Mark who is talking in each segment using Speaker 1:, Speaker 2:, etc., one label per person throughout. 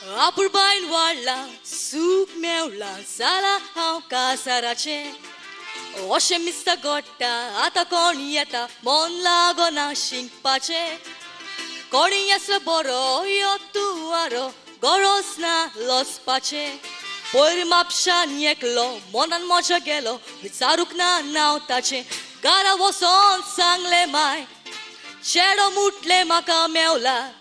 Speaker 1: Apurbain wala, soup meula, sala hau kasarache. Oshe mista gotta, ata konieta, mon lago na shinkpache. Koniasla boro, yotuaro, goros na los pache. Poir mapsha nieklo, monan mocha gelo, vitsaruk na nautache. Gara woson sangle mai, chedo mutle maka meula.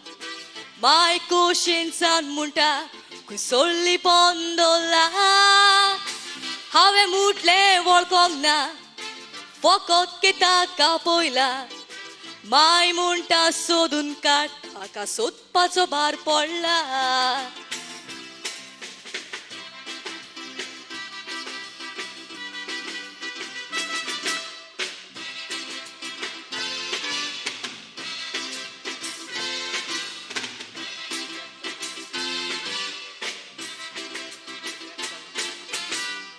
Speaker 1: Mai kushinsan munta, kusolli pondola. Have mutle volkogna, fokot kita kapoila. Mai munta sodun kat, akasot patsobar polla.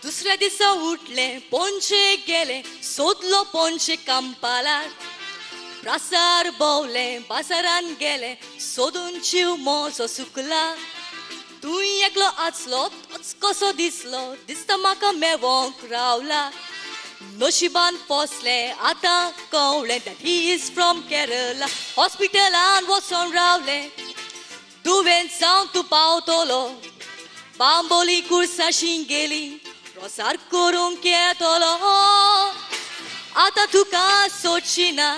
Speaker 1: दुसऱ्या दिसा उठले पोंचे गेले सोदलो पोंचे Kampala प्रसार भोवले बाजारान गेले सोदून जीव mojo सुकला तूं एकलो आचलो तोच कसो दिसलो दिसता म्हाका मेवोंक रावला नशिबान पोसले आतां कळ्ळें that he is from Kerala हॉस्पिटलान वचोन रावले दुवेंत जावन तूं पावतलो बांबोली कुर्साशीं गेली प्रसार करूंक येतलो आतां तुका सोदचिना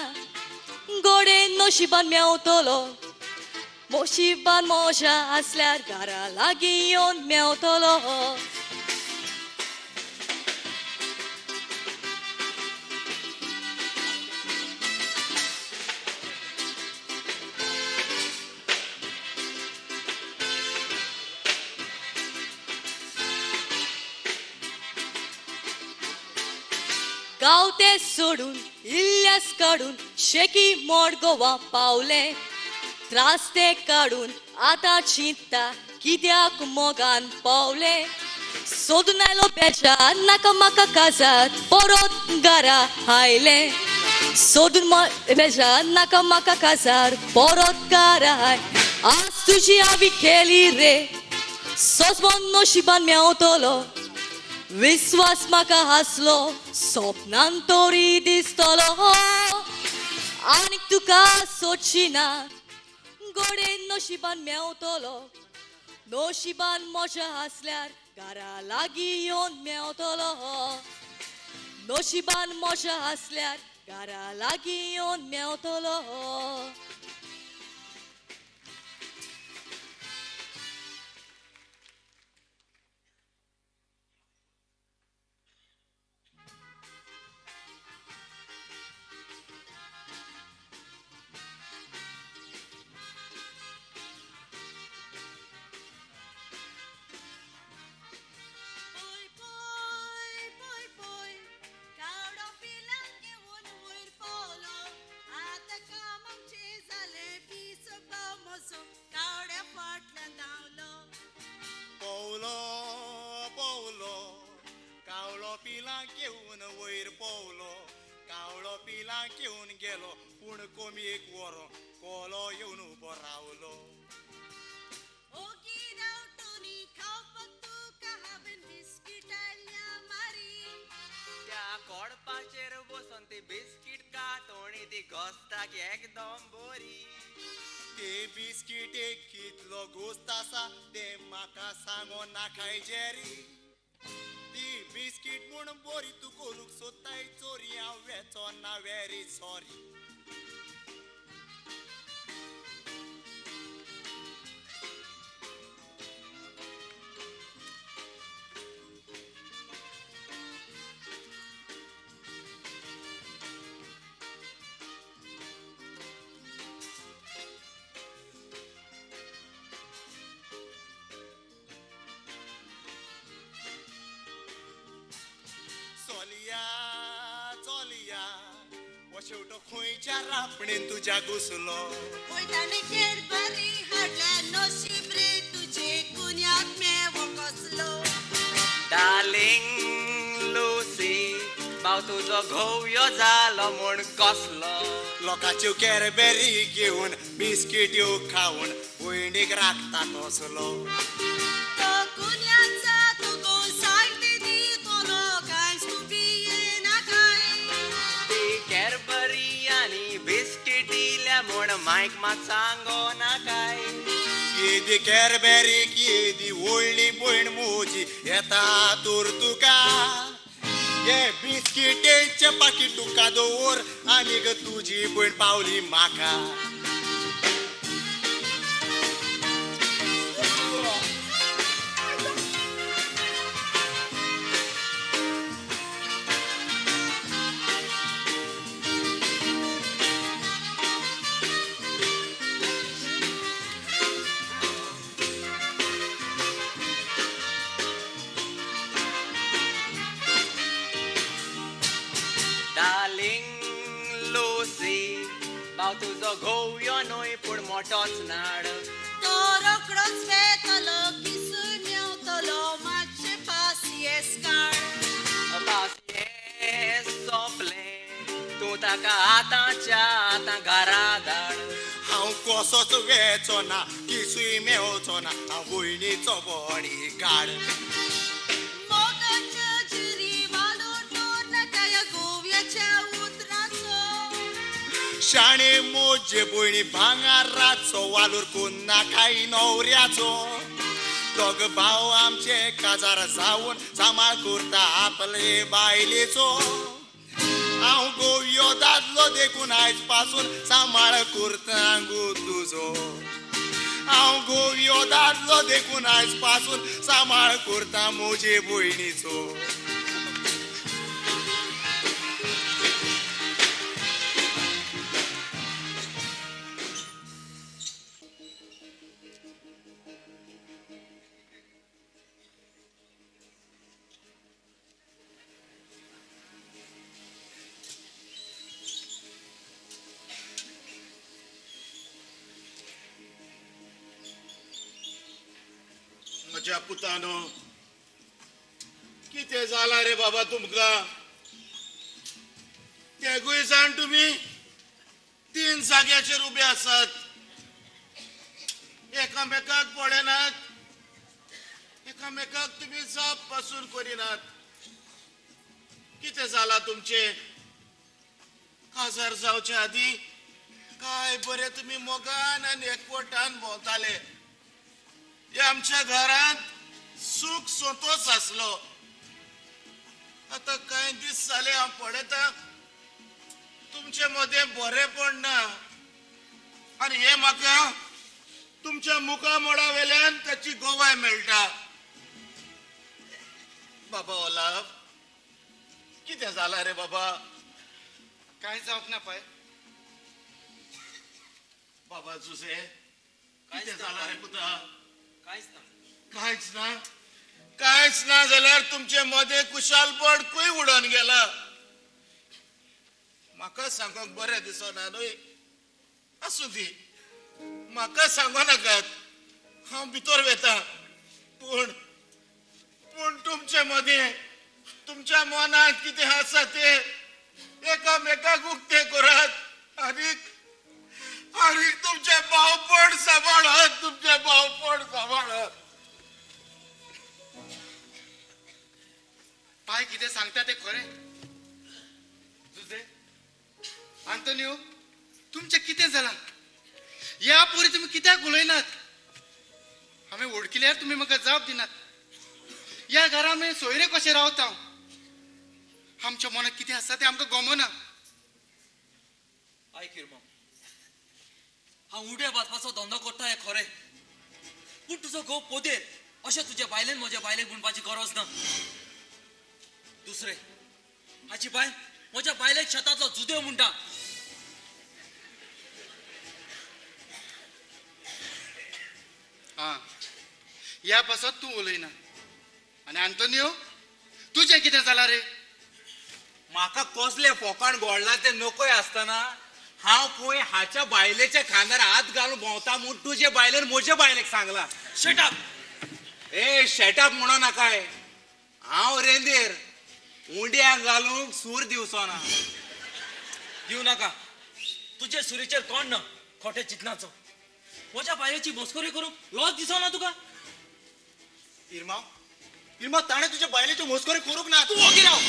Speaker 1: गोडे नशिबान मेवतलो नशिबान मोजा आसल्यार घरा लागीं येवन मेवतलो गावते सोडून इल्ल्यास काढून शेकी मोड गोवा पावले त्रास ते काढून आतां चिंतता कित्याक मोगान पावले सोदून आयलो बेजार नाका म्हाका काजात परत घरा आयले सोदून बेजार नाका म्हाका काजार परत घरा आज तुजी आवी केली रे सोजमोन नशिबान मेवतलो विश्वास म्हाका आसलो स्वप्नान तोरी दिसतलो आनीक तुका सोदचिना गोडे नशिबान मेवतलो नशिबान मोजा आसल्यार घरा लागीं येवन मेवतलो नशिबान मोजा आसल्यार घरा लागीं येवन मेवतलो
Speaker 2: पिलां घेवन वयर पावलो कावळो पिलां घेवन गेलो पूण कोमी एक वरो कोलो येवन उबो रावलो
Speaker 3: त्या कोडपाचेर बसून ती बिस्कीट कातोणी ती घोस्ताक एकदम बरी
Speaker 2: ते बिस्कीट एक कितलो घोस्त आसा ते म्हाका सांगो नाकाय जेरी ती बिस्कीट म्हूण बरी तूं करूंक सोदताय चोरी हांव वेचो ना वेरी सॉरी शेवटो खंयच्या रापणेन तुज्या घुसलो
Speaker 4: वयताने खेळ बरी हाडल्या नशीब रे तुजे कुन्याक मेवो कसलो
Speaker 3: डार्लिंग लुसी भाव तुजो घोवयो जालो म्हूण कसलो
Speaker 2: लोकांच्यो कॅरबेरी घेवन बिस्कीट्यो खावन भयणीक राखता कसलो
Speaker 4: तो कुन्याचा तो गोसाळटी दितलो कांयच तू भियेना काय
Speaker 3: ती कॅडबरी आनी बिस्कीट दिल्या म्हूण मायक मात सांगो ना काय
Speaker 2: येदी कॅरबॅरीक येदी व्हडली भयण मोजी येता तर तुका हे बिस्किटेचे पाकीट तुका दवर आनीक तुजी भयण पावली म्हाका
Speaker 3: डार्लिंग लुसी भाव तुजो घोव्यो न्हय पूण मोठोच नाड
Speaker 4: तो रोकडोच वेतलो किसून मेवतलो मातशे पासियेस काड
Speaker 3: पासियेंस सोंपलें तूं ताका आतांच्या आतां घरा धाड
Speaker 2: हांव कसोच वेचो ना किसूय मेवचो ना हांव भयणीचो बॉडी गाड
Speaker 4: मोगाच्या जिरी वालोर दोर नाका ह्या गोव्याच्या उतराचो
Speaker 2: शाणे मोजे भयणी भांगार रातचो वालोर कोण नाकाय न्हवऱ्याचो दोग भाव आमचे काजार जावन सांबाळ करता आपले बायलेचो हांव गोव्यो दादलो देखून आयज पासून सांबाळ करता गो तुजो हांव गोव्यो दादलो देखून आयज पासून सांबाळ करता मोजे भयणीचो
Speaker 5: म्हज्या पुतानो कितें जाला रे बाबा तुमकां तेगूय जाण तुमी 3 जाग्याचेर उबे आसात एकामेकाक पळयनात एकामेकाक तुमी जाप पासून करिनात कितें जाला तुमचे काजार जावचे आदी काय बरे तुमी मोगान आनी एकवटान भोंवताले हे आमच्या घरात सुख संतोष आसलो आता कांय दीस जाले हांव पळयता तुमचे मदें बरेपण ना आनी हे म्हाका तुमच्या मुखामोडा वेल्यान ताची गोवाय मेळटा बाबा ओलाफ कितें जाला रे बाबा
Speaker 6: काय जावप ना पळय
Speaker 5: बाबा जुसे कितें जाला रे पुता
Speaker 3: कांयच ना
Speaker 5: कांयच ना जाल्यार तुमचे मदें कुशालपण खंय उडोवन गेला म्हाका सांगोंक बरें दिसना न्हय आसूं दी म्हाका सांगो नाकात हांव भितर वेता पूण तुमचे मदें तुमच्या मनात कितें आसा ते एकामेकाक उक्ते करात आनीक तुमचे भावपण सांबाळत तुमचे भावपण सांबाळत
Speaker 6: पाय कितें सांगता ते खरें तुझे आंतोनियो तुमचें कितें जालां ह्या पोरी तुमी कित्याक उलयनात हांवें वळखल्यार तुमी म्हाका जाप दिनात ह्या घरा मागीर सोयरे कशें रावता हांव आमच्या मनात कितें आसा तें आमकां गमना
Speaker 7: आयक हिरमो हांव उड्या बाजपाचो धंदो करता हें खरें पूण तुजो घोव पोदेर अशें तुज्या बायलेन म्हज्या बायलेक म्हणपाची गरज ना दुसरें हाची बायल म्हज्या बायलेक शेतांतलो जुदेव म्हणटा
Speaker 6: हां ह्या पासत तूं उलयना आनी आंतोनियो तुजें कितें जालां रे
Speaker 8: म्हाका कसले फोकाण घोडला ते नकोय आसतना हांव पळय हाच्या बायलेच्या खांदार हात घालून भोंवता म्हूण तुजे बायलेन म्हजे बायलेक सांगला
Speaker 7: शेटअप
Speaker 8: ए शेटअप म्हणो नाकाय हांव रेंदेर उंड्याक घालूंक सूर दिवचो ना
Speaker 7: दिवं नाका तुजे सुरीचेर कोण ना खोटे चितनाचो म्हज्या बायलेची मस्करी करूंक लॉस दिसना तुका
Speaker 2: इरमा ताणे तुझ्या बायलेची मोसकरी करूक ना
Speaker 7: तू ओगी राव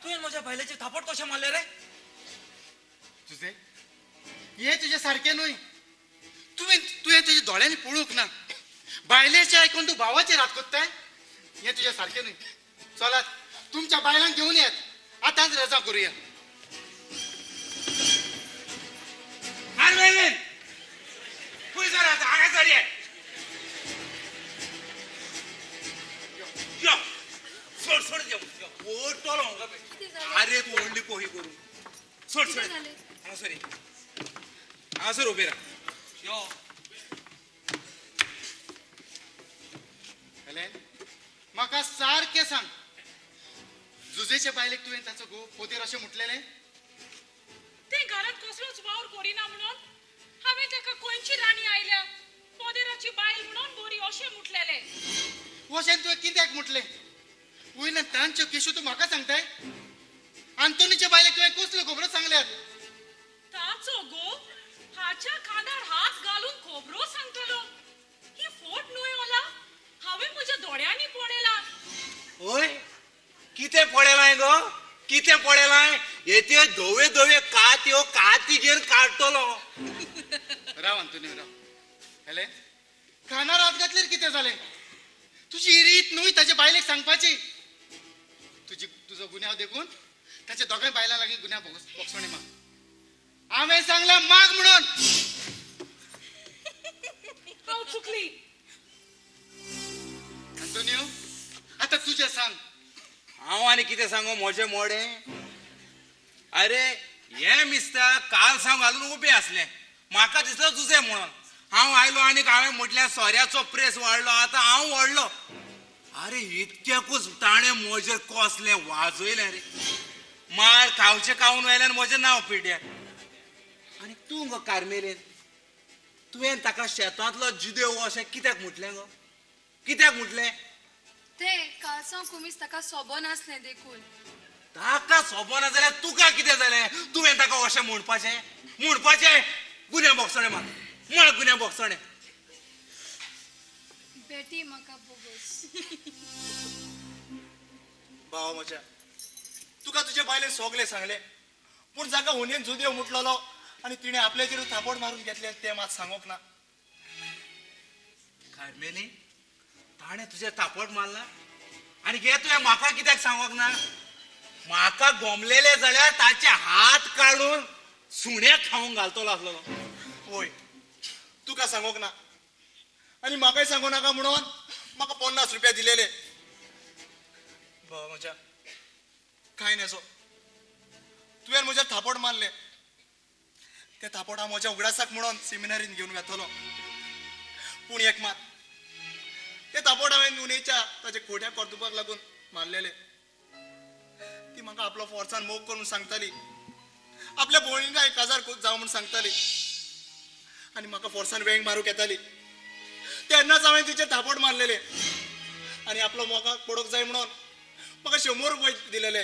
Speaker 7: तुवें म्हज्या बायलेचे थापट कशें मारले रे
Speaker 6: तुझे हे तुझ्या सारखे न्हय तुवें तुझ्या दोळ्यांनी पळोवंक ना बायलेचे आयकून तू भावाचे रात कोत्ताय हे तुझ्या सारखे न्हय चलात तुमच्या बायलांक घेऊन येत आतांच रजा करूया
Speaker 8: हारवेलेन खुंय सर आतां हांगा सर ये यो सोड सोड यो ओटलो अरे तू व्हडली कोही करू सोड सोड हांगा सर ये हांगा सर उबे राव
Speaker 7: यो
Speaker 6: हेलेन म्हाका सारकें सांग जुजेच्या बायलेक तुवें ताचो घो पोतेर अशें म्हटलेलें
Speaker 9: ते घरात कसलोच वावर करिना म्हणून हांवें ताका कोणची राणी आयल्या पोदेराची बायल म्हणून बरी अशें म्हटलेले
Speaker 6: अशें तुवें कित्याक म्हटलें वयल्यान तांच्यो केशू तूं म्हाका सांगताय आंतोनीच्या बायलेक तुवें कसल्यो खबरो सांगल्यात
Speaker 9: ताचो गो हाच्या खांदार हात घालून खोबरो सांगतलो ही फोट न्हय ओला हांवें म्हज्या दोळ्यांनी पळयला
Speaker 8: ओय कितें पळयलाय गो कितें पळयलाय येते धोवे धोवे कात यो काती घेवन काडटलो
Speaker 6: राव अंतोनी राव हेलेन खानार हात घातल्यार कितें जालें तुजी रीत न्हय ताच्या बायलेक सांगपाची तुजो गुन्यांव देखून ताच्या दोगांय बायलां लागीं गुन्यांव बोगसोणें माग हांवें सांगलां माग म्हणून
Speaker 9: हांव चुकली
Speaker 6: अंतोनियो आतां तुजें सांग
Speaker 8: हांव आनी कितें सांगू म्हजें मोडें अरे हे मिस्ता काल सावन घालून उबे असले म्हाका दिसलो तुझे म्हणून हांव आयलो आनी हांवें म्हटल्यार सोऱ्याचो प्रेस वाडलो आतां हांव व्हडलो अरे इतक्याकूच ताणें म्हजेर कसलें वाजयलें रे मार खावचें खावन व्हेल्यान म्हजें नांव पिड्यार आनी तूं गो कार्मेलीन तुवें ताका शेतांतलो जिदेव अशें कित्याक म्हटलें गो कित्याक म्हटलें
Speaker 10: ते कालसांव कुमीस ताका सोबो नासलें देखून
Speaker 8: ताका सोबना जाल्यार तुका कितें जालें तुवें ताका अशें म्हणपाचें गुन्या बोगसणे मार गुन्या बोगसणे
Speaker 10: बेटी म्हाका बोगस
Speaker 2: भावा म्हज्या तुका तुजे बायलेन सोगले सांगले पूण जाका हुनेन जुदेव मुटलेलो आनी तिणें आपल्याचेर थापड मारून घेतले तें मात सांगोक ना
Speaker 8: कार्मेली ताणें तुजें थापड मारला आनी गे तुवें म्हाका कित्याक सांगोक ना म्हाका गोमलेले जाल्यार ताचे हात काडून सुण्याक खावंक घालतलो आसलो
Speaker 2: ओय तुका सांगोक ना आनी म्हाकाय सांगू नाका म्हणून म्हाका 50 रुपया दिलेले भावा म्हज्या कांय नजो तुवें म्हज्या थापड मारले ते थापड हांव म्हज्या उगडासाक म्हणून सेमिनारीन घेवन वतलो पूण एक मात ते थापड हांवें उणेच्या ताचे खोट्या कर्तुपाक लागून मारलेले ती म्हाका आपलो फोर्सान मोग करून सांगताली आपल्या भोंवणीक 1000 जावं म्हूण सांगताली आनी म्हाका फोर्सान वेंग मारूंक येताली तेन्नाच हांवें तिचे थापड मारलेले आनी आपलो मोगाक पडोवंक जाय म्हणून म्हाका 100 रुपये दिलेले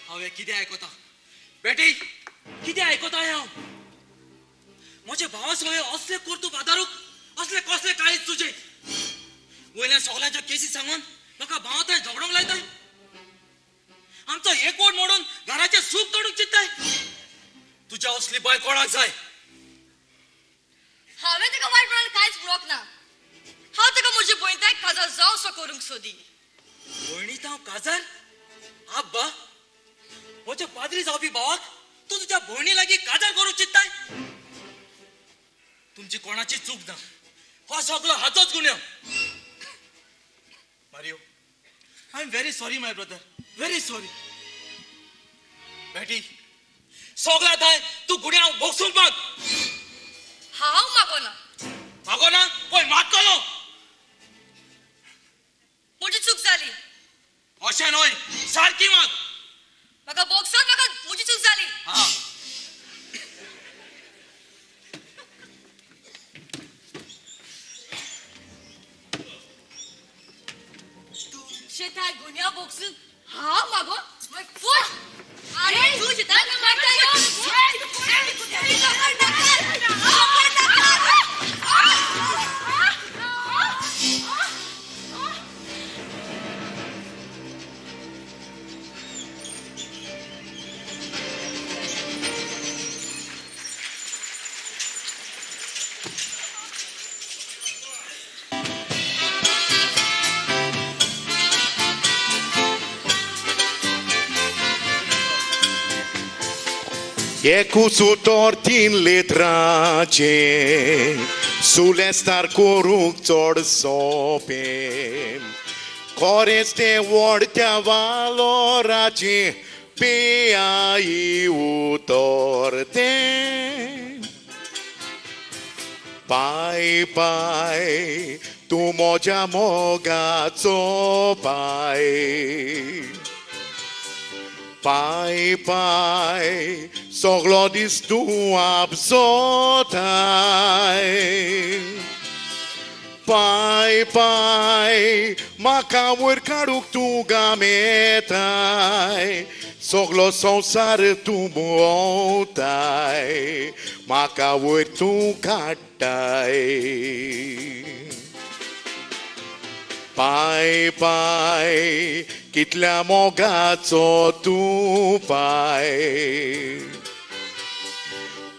Speaker 7: हांव कितें आयकता बेटी कितें आयकता हांव म्हजे भावा सगळे असले कर्तूप आदारूक असले कसले काळीज तुजे वयल्यान सगळ्यांच्या केसी सांगून म्हाका भावा थंय झगडोंक लायताय आमचो एकवट मोडून घराचे सूप तोडूंक चित्ताय तुज्या असली बाय कोणाक जाय
Speaker 1: हांवें ताका वायटपणान कांयच म्हणोक ना हांव ताका म्हजी भयताक काजार जावंसो करूंक सोदी
Speaker 7: भयणीत हांव काजार आब्बा म्हज्या पाद्री जावपी भावाक तूं तुज्या भयणी लागीं काजार करूंक चित्ताय तुमची कोणाची चूक ना हो सगळो हाचोच गुन्यांव मारियो I am very sorry my brother very sorry बेटी सगळ्यात हाय तू गुन्यांव भोगसूंक माग
Speaker 1: हांव मागोना
Speaker 7: मागो ना पळय मागतलो
Speaker 1: म्हजी चूक जाली
Speaker 7: अशें न्हय सारकी माग
Speaker 1: म्हाका बोक्सोन म्हाका म्हजी चूक जाली
Speaker 7: हा
Speaker 1: तुमचे त्या गुन्या बोक्सून हांव मागो फूट अरे तू जितना कमाता
Speaker 2: E cusutor tin le trage sulle star coruptor sope Coreste wortea valorage pe ai utorte Pai pai tu moja mogazzo pai Pai, pai, soglodis tu absotai. Pai, pai, macawur caruk tu gametai. Soglo sonsar tu muotai. Macawur tu katai. Pai, pai, kitल्या मोगाचो तूं पाय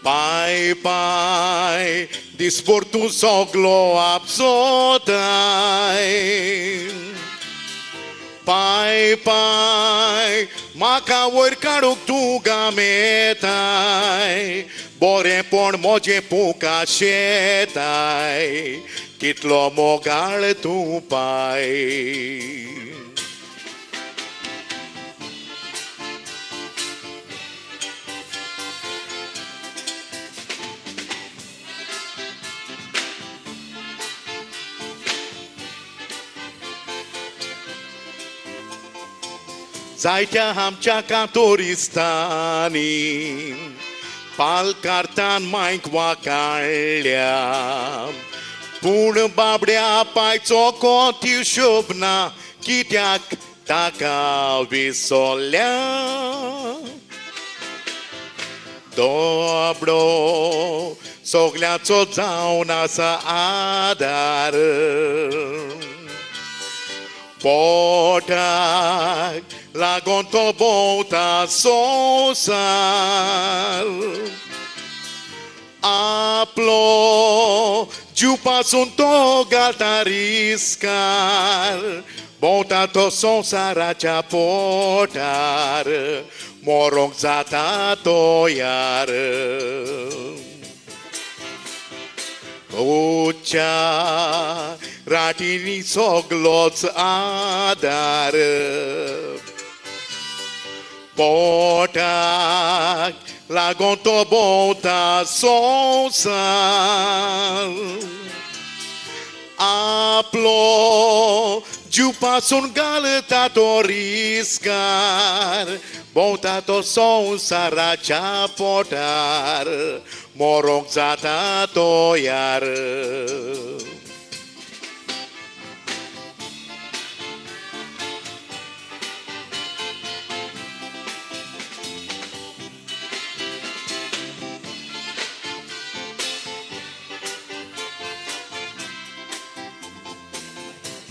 Speaker 2: पाय पाय दिसभर तूं सगलो आपसोताय पाय पाय म्हाका वयर काडूंक तूं गामेताय बरेंपण म्हजें पुका शेताय कितलो मोगाळ तूं पाय जायत्या आमच्या कांतोरिस्तांनी पालकारतान मांयक वाकाळ्ळ्या पूण बाबड्या पायचो कोत हिशोब ना कित्याक ताका विसरल्या दोबडो सगल्याचो जावन आसा आदार पोटाक लागून तो भोंवता संवसार आपलो जीव पासून तो घालता रिस्कार भोंवता तो संवसाराच्या पोटार मोरोंक जाता तो यार ओच्या राटीनी सगलोच आदार पोटाक लागून तो भोंवता संवसार आपलो जीव पासून घालता तो रिस्कार भोंवता तो संवसाराच्या पोटार मोरोंक जाता तो यार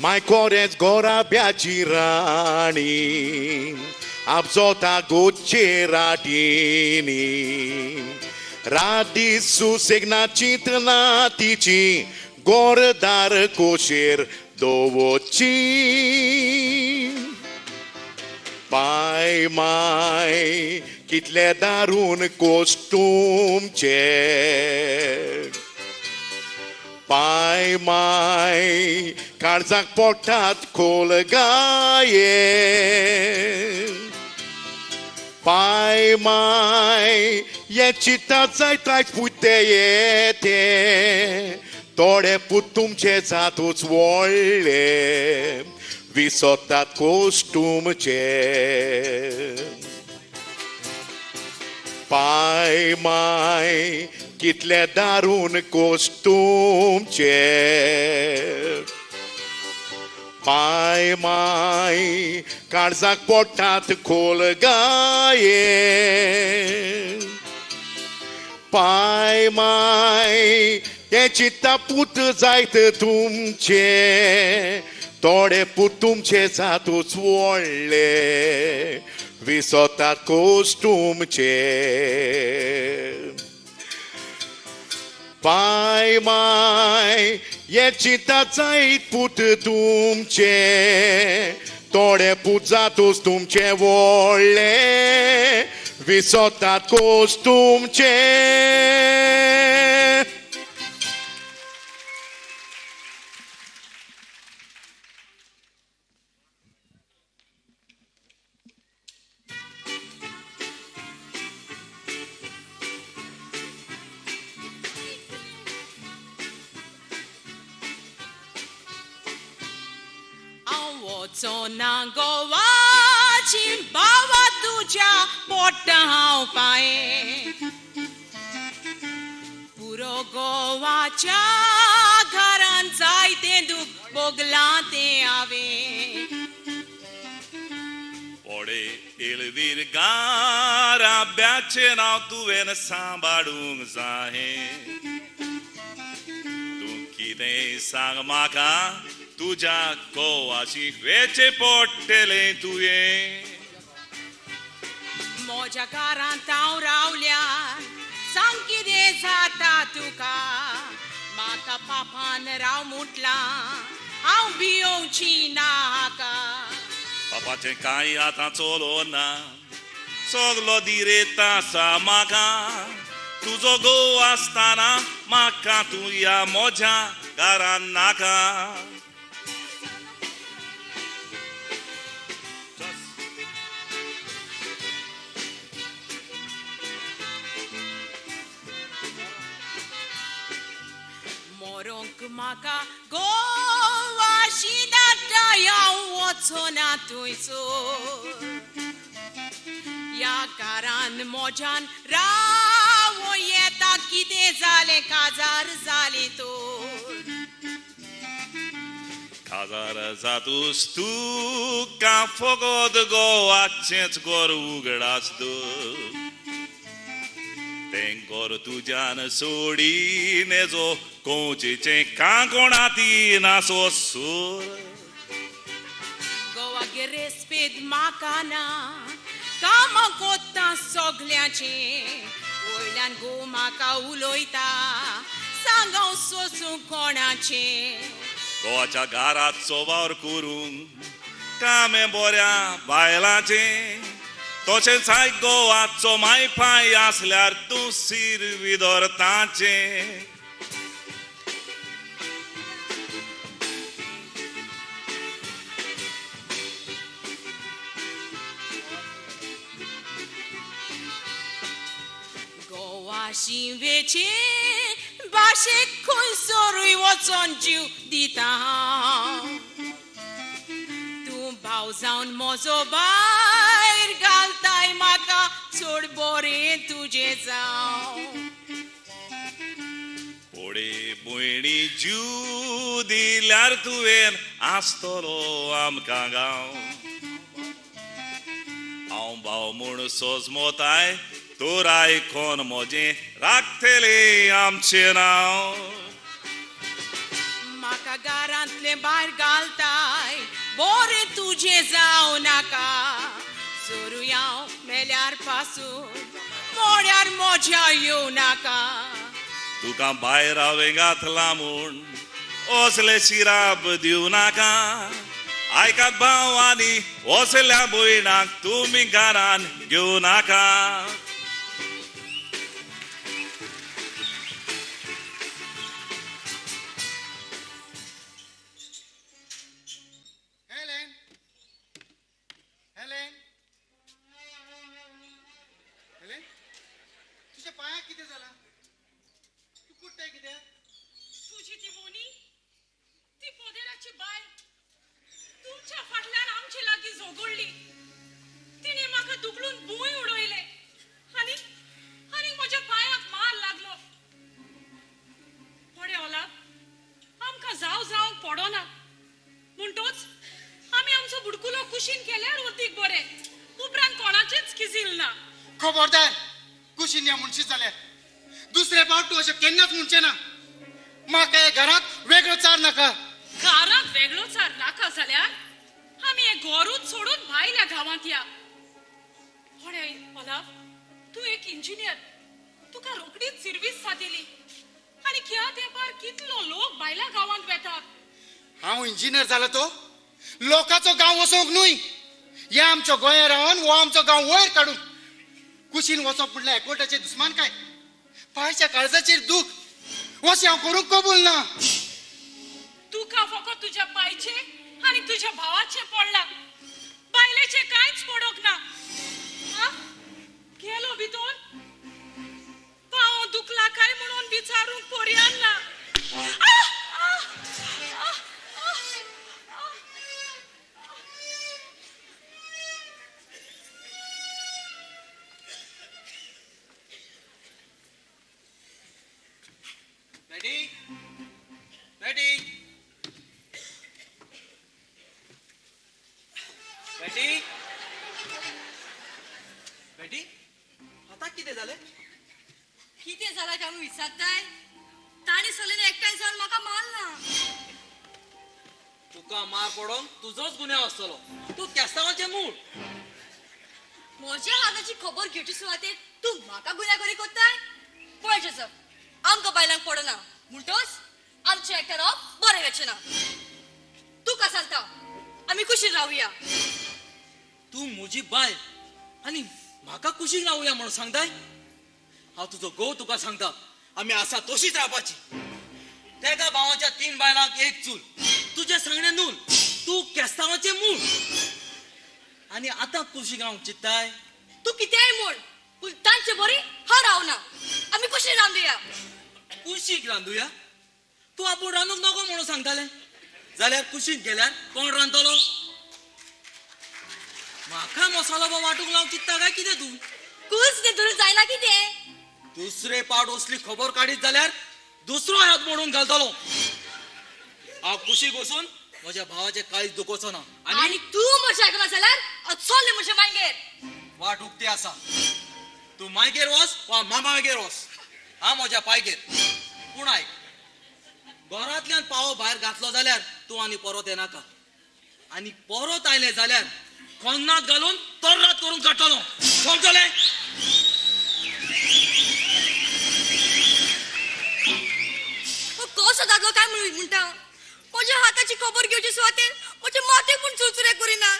Speaker 2: Mai corez gora biagirani Abzota guceratini Radisu segna tici Gordar coșer dovoci Pai mai kitle darun costum ce Pai mai काळजाक पोटात खोलगाये पाय माय ये चित्ता जायताच पुते येते थोडे पूत तुमचे जातूच व्हडले विसरतात कोस्टूमचे पाय माय कितले दारून कोस्टूमचे पाय माय काळजाक पोटात खोल गाये पाय माय हे चित्ता पूत जायत तुमचे थोडे पूत तुमचे जातूच व्हडले विसोतात कोस्टुमचे पाय माय हे चित्ता जायत पूत तुमचे थोडे पूत जातूच तुमचे व्हडले विसोतात कोस्टुमचे
Speaker 9: Zona gowaci bawa tuja porta hau pae Puro gowacia gharan zaite duk boglate ave
Speaker 11: Ode elvir gara byache naw tuven सांभाळूंक जाहे तू कितें सांग म्हाका तुझ्या कोवाची वेचे पोट्टेले तुये
Speaker 9: मोज्या घरांत हांव रावल्यार सांग कितें जाता तुका म्हाका पापान राव म्हटलां हांव भियोवची नाका
Speaker 11: पापाचें कांय आतां चलो ना सगलो दिरेता आसा म्हाका तुजो घोव आसतना म्हाका तूं ह्या मोज्या घरान नाका
Speaker 9: म्हाका गोवाशी दाटा वचो ना तुयचो ह्या घरान मोज्यान राव येता कितें जालें काजार जाली तो
Speaker 11: काजार जातूस तूं का फकत गोवाचेंच गोर उगडास तें गोर तुज्यान सोडीन जो कोचेचें कांकोणाती नासो सोर
Speaker 9: गोवागे रेस्पेद म्हाका ना कामां कोत्ता सगल्याचे वयल्यान गो म्हाका उलोयता सांग हांव सोसूं कोणाचे
Speaker 11: गोवाच्या घराचो वावर करूंक कामे बऱ्या बायलांचें तोचेंच हाय गोवाचो मायपाय आसल्यार तूं सिर विदोरताचें
Speaker 9: गोवा शिंवेचे भाशेक खंयसरूय वचोन जीव दिता हांव तूं भाव जावन म्हजो भायर घालताय म्हाका चड बरें तुजें जावं
Speaker 11: पोडे भयणी जीव दिल्यार तुवें आसतलो आमकां गांव हांव भाव म्हूण सोजमोताय तोर आयकोन म्हजें राखतलें आमचें नांव
Speaker 9: म्हाका घरांतलें भायर घालताय बरें तुजें जावं नाका चोरूय हांव मेल्यार पासून मोड्यार म्हज्या येवं नाका
Speaker 11: तुका भायर हांवें घातलां म्हूण असले शिराप दिवं नाका आयकात भाव आनी असल्या भयणाक तुमी घरान घेवं नाका
Speaker 6: हेलेन हेलेन हेलेन तुझ्या पायाक कितें जाला तूं कुट्टाय कित्याक
Speaker 9: तुजी ती बोनी ती पोदेराची बाय तुमच्या फाटल्यान आमचे लागीं झोगडली तिणे म्हाका दुखलून भूंय उडयले आनी आनी म्हज्या पांयाक मार लागलो पडे ओलाब आमकां जावंक पडोना म्हूण तोच कुशीन केल्यार वतीक बरे उपरांत कोणाचेच किजिल ना
Speaker 6: खबरदार कुशीन या म्हणशी जाल्यार दुसरे फावट तूं अशें केन्नाच म्हणचें ना म्हाका हे घरात वेगळो चार नाका
Speaker 9: घरात वेगळो चार नाका जाल्यार आमी हे गोरूच सोडून भायल्या गावांत या होडे ओलाव तू एक इंजिनियर तुका रोकडीच सर्विस सादिली आणि ह्या तेंपार कितलो लोक भायल्या गावांत वेतात
Speaker 6: हांव इंजिनियर जालो तो लोकांचो गांव वचोंक न्हय ह्या आमच्या गोंया रावन हो आमचो गांव वयर काडून कुशीन वचप म्हणल्यार एकवटाचें दुस्मान काय पायच्या काळजाचेर दूख अशें हांव करूंक कबूल ना
Speaker 9: तुका फकत तुझ्या पायचे आणि तुझ्या भावाचे पडला बायलेचे कांयच पडोक ना हा? गेलो भितर पाव दुखला काय म्हणून विचारूंक पोरयान ना
Speaker 7: बेटी बेटी बेटी बेटी आता कितें जालें
Speaker 1: कितें जालां काय म्हूण विचारताय ताणी सगळ्यांनी एकठांय जावन म्हाका मारला
Speaker 7: तुका मार पडोंक तुजोच गुन्यांव आसतलो तू केस्तांवाचें मूळ
Speaker 1: म्हज्या हाताची खबर घेवची सुवातेर तू म्हाका गुन्यांवकारी कोत्ताय पळयचे सर आमकां बायलांक पडना म्हणटोच आमचे एकट्या रावप बरें वेचना तू का सांगता आमी कुशीन रावया
Speaker 7: तू म्हजी बायल आनी म्हाका कुशीक रावया म्हणून सांगताय हांव तुजो घोव तुका सांगता आमी आसा तशीच रावपाची तेका भावाच्या 3 बायलांक एक चूल तुजे सांगणे नून तू केस्तांवाचें मूळ आनी आतां कुशीक रावंक चित्ताय
Speaker 1: तू कितेंय म्हण पूण तांचे बरी हांव रावना आमी कुशीन रावया
Speaker 7: कुशीक रांदुया तू आपूण रांदूंक नको म्हणून सांगतालें जाल्यार कुशीक गेल्यार कोण रांदतलो म्हाका मसालो वाटूंक लावंक चित्ता काय कितें तू
Speaker 1: कुस ते धरून जायना कितें
Speaker 7: दुसरे पावट असली खबर काडीत जाल्यार दुसरो हात मोडून घालतलो हांव कुशीक वचून म्हज्या भावाचे काळीज दुखोवचो ना
Speaker 1: आणि तू म्हज्या आयकना जाल्यार चल म्हज्या मांगेर
Speaker 7: वाट उक्ती आसा तू मायगेर वच वा मामागेर वच हांव म्हज्या पायगेर पूण आयक घरांतल्यान पावो भायर घातलो जाल्यार तूं आनी परत येनाका आनी परत आयलें जाल्यार खन्नात घालून तर्रात करून काडटलो समजलें
Speaker 1: कसो दादलो काय म्हणटा म्हज्या हाताची खबर घेवची सुवातेर म्हजे माथेक पूण चुरचुरे करिना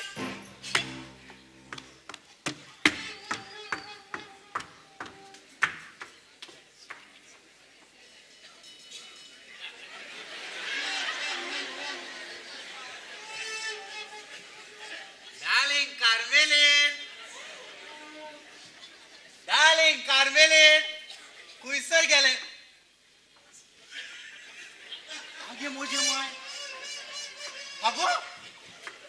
Speaker 8: डार्लिंग कार्मेलीन खुंयसर गेले आगे म्हजे माय आगो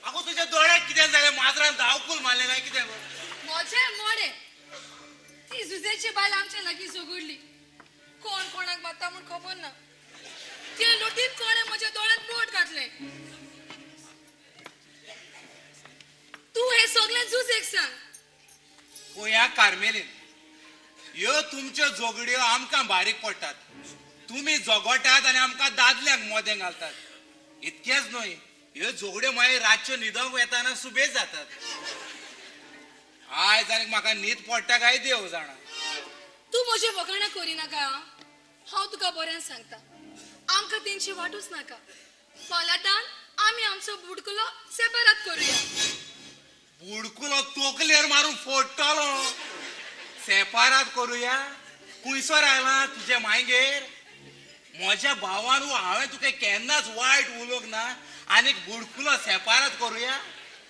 Speaker 8: आगो तुझ्या दोळ्याक कितें जालें माजरान धांवकूल मारलें काय कितें
Speaker 10: म्हजे मोडे ती जुजेची बायल आमच्या लागीं झगडली कोण कोणाक मारता म्हूण खबर ना ते लुटीत कोणे म्हज्या दोळ्यांत बोट घातले तू हे सगळें जुजेक सांग
Speaker 8: पळया कार्मेलीन ह्यो तुमच्यो झगड्यो आमकां बारीक पडटात तुम्ही झगडटात आनी आमकां दादल्यांक मोदें घालतात इतकेंच न्हय ह्यो झगड्यो मागीर रातच्यो न्हिदोंक येताना सुबेज जातात आयज आनी म्हाका न्हीद पडटा काय देव जाणा
Speaker 10: तू म्हजे वखाणां करिनाका हांव तुका बरें सांगता आमकां तेंची वाटूच नाका फाल्यां आमी आमचो बुडकुलो सेपरेट करुया
Speaker 8: बुडकुलो तोकलेर मारून फोडटलो सेपारात करुया खुंयसर आयला तुजे मायगेर म्हज्या भावान हांवें तुका केन्नाच वायट उलोवंक ना आनीक बुडकुलो सेपारात करुया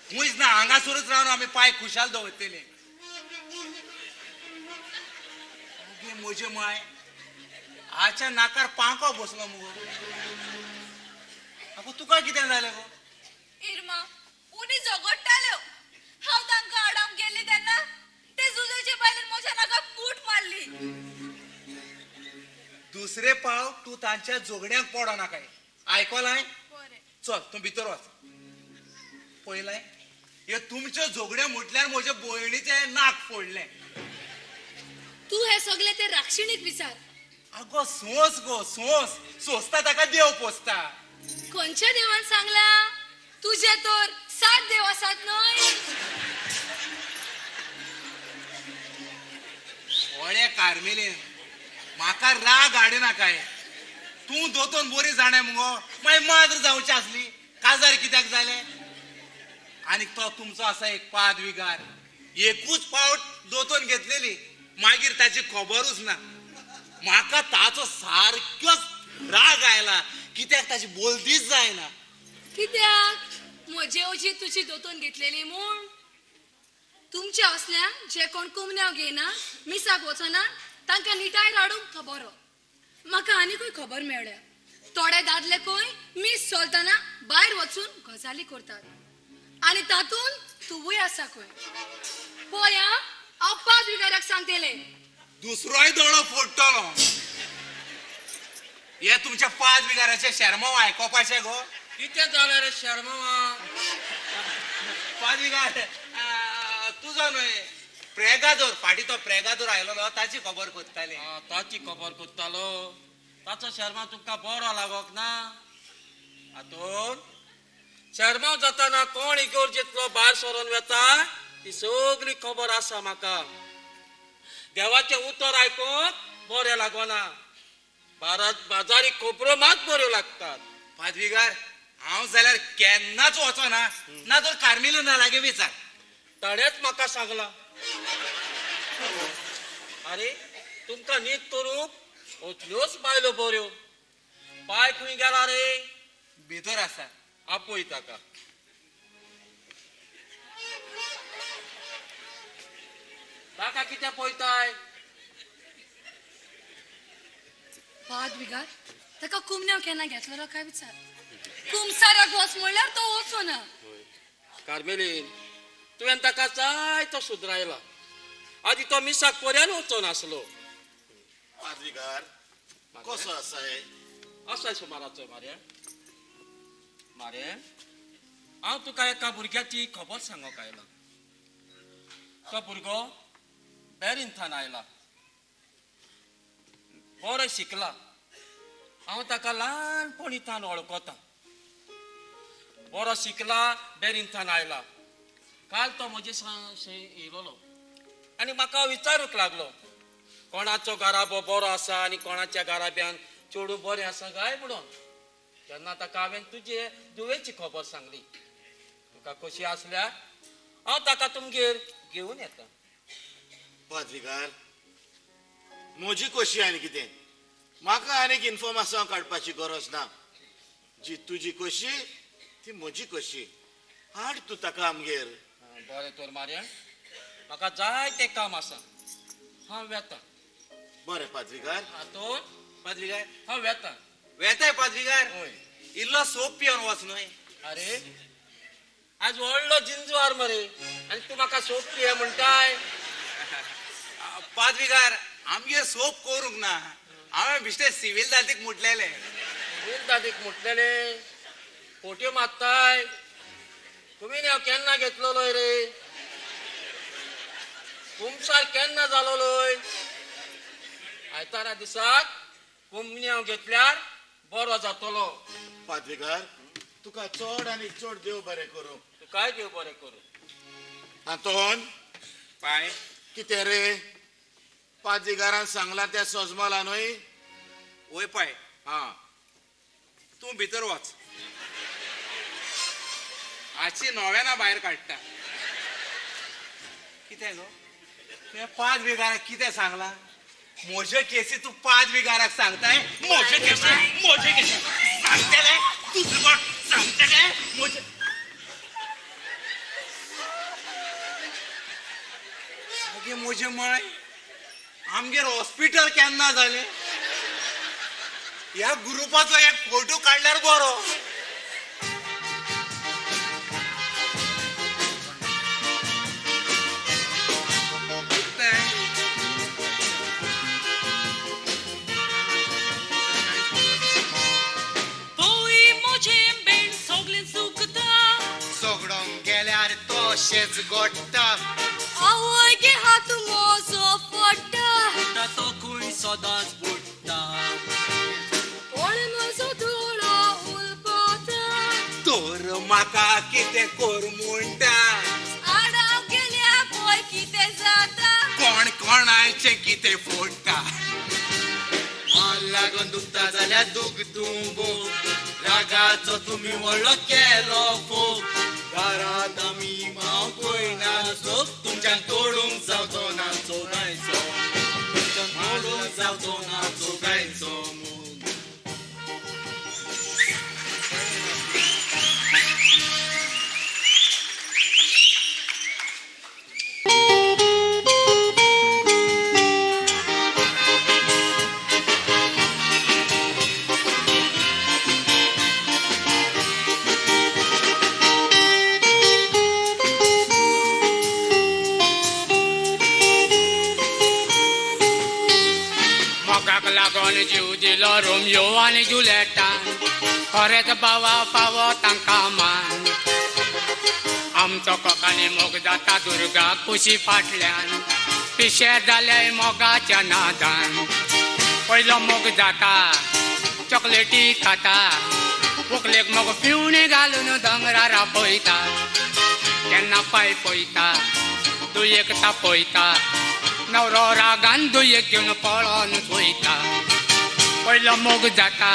Speaker 8: खुंयच ना हांगासरूच रावन आमी पांय खुशाल दवरतले म्हजे माय हाच्या नाकार पांको बसलो मुगो आगो तुका कितें जालें गो
Speaker 10: इरमा उनी झगडटाल्यो हांव तांकां आडावंक गेल्ली तेन्ना ते जुजेचे बायलेन म्हज्या नाका फूट मारली
Speaker 8: दुसरे पाव तू तांच्या जोगड्यांक पडो नाकाय आयकलाय चल तू भितर वच पळयलाय हे तुमचे झोगडे म्हटल्यार म्हज्या भयणीचे नाक फोडले.
Speaker 10: तू हे सगळे ते राक्षिणीक विचार.
Speaker 8: अगो सोस गो सोस सोसता ताका देव पोसता.
Speaker 10: कोणच्या देवान सांगला? तुझे तर 7 देव आसात न्हय.
Speaker 8: ओळे कार्मेलीन म्हाका राग हाडिना काय. तू दोतोन बरी जाणे मुगो मागीर मात्र जावची आसली. काजार कित्याक जाले? आनी तो तुमचो आसा एक पादविगार. एकूच पावट दोतोन घेतलेली मागीर ताची खबरूच ना. म्हाका ताचो सारकोच राग आयला कित्याक ताची बोलतीच जायना.
Speaker 10: कित्याक? म्हजे ओजी तुजी दोतोन घेतलेली म्हूण. तुमचे असल्या जे कोण कुमन्याव घेयना मिसाक वचना तांकां निटाय राडूंक खबर. म्हाका आनीकूय खबर मेळ्ळ्या. थोडे दादले कोय मीस चलतना भायर वचून गजाली करतात. आनी तातून तूंय आसा कोय. पळय हांव पादविकाराक सांगतेले.
Speaker 8: दुसरोय दोळो फोडटलो. हे तुमच्या पादविगाराचे शर्माव आयकोपाचे गो.
Speaker 7: कितें जालें रे शर्मावा?
Speaker 8: पादविगार तुजो न्हय प्रेगादोर फाटी तो प्रेगादोर आयलो ताची खबर कोत्ताली.
Speaker 7: ताची खबर कोत्तालो. ताचो शर्मा तुमकां बरो लागोक ना. हातून शर्माव जाताना कोण इगोर्जेतलो भायर सरोन वेता ती सगळी खबर आसा म्हाका. देवाचें उतर आयकोन बरें लागोना. बाजारी खबरो मात बऱ्यो लागतात.
Speaker 8: पादविगार हांव जाल्यार केन्नाच वचना ना तर कार्मेलीना लागी विचार.
Speaker 7: ताणेच म्हाका सांगला. अरे तुमकां न्हीद करूंक असल्योच बायलो बऱ्यो. पाय खंय गेला रे?
Speaker 8: भितर आसा.
Speaker 7: आपय ताका. ताका कितें पळयताय?
Speaker 10: पादविगार ताका कुमन्याव केन्ना घेतलो काय विचार. कुमसाराक वच म्हणल्यार तो वचना.
Speaker 7: कार्मेलीन तुवें ताका जाय तो सुधरायला. आदी तो मिसाक पर्यान वचो नासलो.
Speaker 5: पादविकार कसो आसा हे?
Speaker 7: असाय सुमाराचो मारे. मारे हांव तुका एका भुरग्याची खबर सांगोक आयला. तो भुरगो बॅरिंथान आयला. बरो शिकला. हांव ताका ल्हानपणींतल्यान वळखता. बरो शिकला बॅरिंथान आयला. काल तो म्हजे येयलो आनी म्हाका विचारूंक लागलो कोणाचो गाराबो बरो आसा आनी कोणाच्या गाराब्यान चेडूं बरें आसा काय म्हणून. तेन्ना ताका हांवें तुजे दुवेची खबर सांगली. तुका कशी आसल्यार हांव ताका तुमगेर घेवन येता.
Speaker 5: पादविकार म्हजी कशी आनी कितें म्हाका आनीक इन्फॉर्मेशन काडपाची गरज ना. जी तुजी कशी ती म्हजी कशी. हाड तूं ताका आमगेर.
Speaker 7: बरें तर मारे म्हाका जाय तें काम आसा. हांव वेता.
Speaker 5: बरें पादविकार.
Speaker 7: हातून
Speaker 8: पादविगार
Speaker 7: हांव वेता.
Speaker 8: वेताय पादविगार.
Speaker 7: होय.
Speaker 8: इल्लो सोप पिवन वच न्हय.
Speaker 7: अरे आज व्हडलो जिंजवार मरे आनी तूं म्हाका सोप पिये म्हणटाय.
Speaker 8: पादविगार आमगे सोप करूंक ना. हांवें बिश्टे सिव्हील दादीक म्हटलेले.
Speaker 7: सिव्हील दादीक म्हटलेले फोट्यो मारताय. तुमी हांव केन्ना घेतलोय रे? कुमसार केन्ना जालोय? आयतारा दिसाक कुमन्याव घेतल्यार बरो जातलो.
Speaker 5: पादविकार तुका चड आनी चड देव बरें करूं.
Speaker 7: तुकाय देव बरें करूं.
Speaker 5: हातून
Speaker 8: पाय
Speaker 5: कितें रे पादविकारान सांगला त्या सजमला न्हय.
Speaker 8: वय पाय
Speaker 5: हा
Speaker 8: तूं भितर वच. आजची नव्याना भायर काडटा. कितें गो तुवें पादविगाराक कितें सांगला? म्हजे केसी तूं पादविगाराक सांगताय. म्हजे केसी सांगतले तुझे कोण सांगतले म्हजे. आगे म्हजे माय आमगेर हॉस्पिटल केन्ना जालें? ह्या ग्रुपाचो एक फोटो काडल्यार बरो.
Speaker 6: तशेंच गोडटा
Speaker 1: आवय गे हात मोजो पडटा
Speaker 7: तो खूय सदांच बुडटा
Speaker 10: पण म्हजो दोळो उलपता
Speaker 8: तर म्हाका कितें कर म्हणटा
Speaker 1: आडाव गेल्या पळय कितें जाता
Speaker 8: कोण कोणाचें कितें फोडटा
Speaker 6: मान लागून दुखता जाल्यार दूख तुंबो रागाचो तुमी व्हडलो केलो फोग घरांत आमी मांव पळयना सोप तुमच्यान तोडूंक जावचो ना चोगायचो तुमच्यान तोडूंक जावचो ना चोगायचो मोग
Speaker 12: मोगाक लागून जीव दिलो रोमियो आनी जुलियेटान खरेंच बावा फावो तांकां मान आमचो कोंकानी मोग जाता दुर्गा कुशी फाटल्यान पिशे जाले मोगाच्या नादान पयलो मोग जाता चॉकलेटी खाता व्हंकलेक मोग पिवणी घालून दोंगरार आपयता केन्ना पांय पयता दुयेक तापयता नवरो रागान दुयेक घेवन पळोन वयता पयलो मोग जाता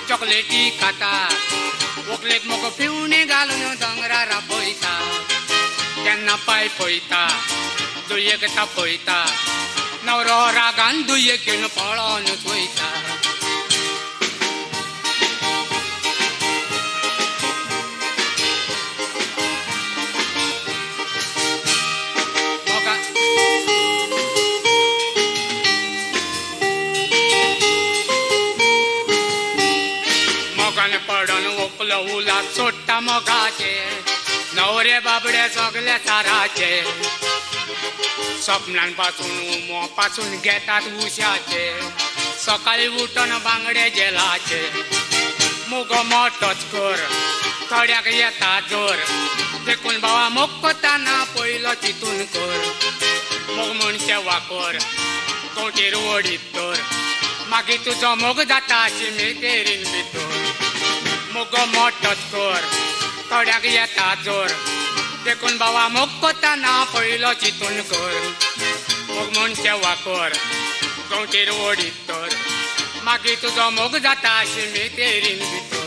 Speaker 12: चॉकलेटी खाता व्हंकलेक मोग पिवणी घालून दोंगरार आपयता केन्ना पांय पयता दुयेक तापयता नवरो रागान दुयेक घेवन पळोन वयता मोगान पडून ओपलो उलाक सोडटा मोगाचे नवरे बाबडे सगले साराचे स्वप्नान पासून उमो पासून घेतात उशाचे सकाळी उठून बांगडे जेलाचे मुगो मोठोच कर थोड्याक येता जोर देखून बाबा मोग कोताना पयलो चितून कर मोग म्हणचे वापर कोटेर ओडीत तर मागीर तुजो मोग जाता शिमेतेरीन भितर मुगो मोठोच कर थोड्याक येता जोर देखून बाबा मोग कोताना पयलो चितून कर मोग म्हणचे वापर कोटेर ओडीत तर मागीर तुजो मोग जाता शिमेतेरीन भितर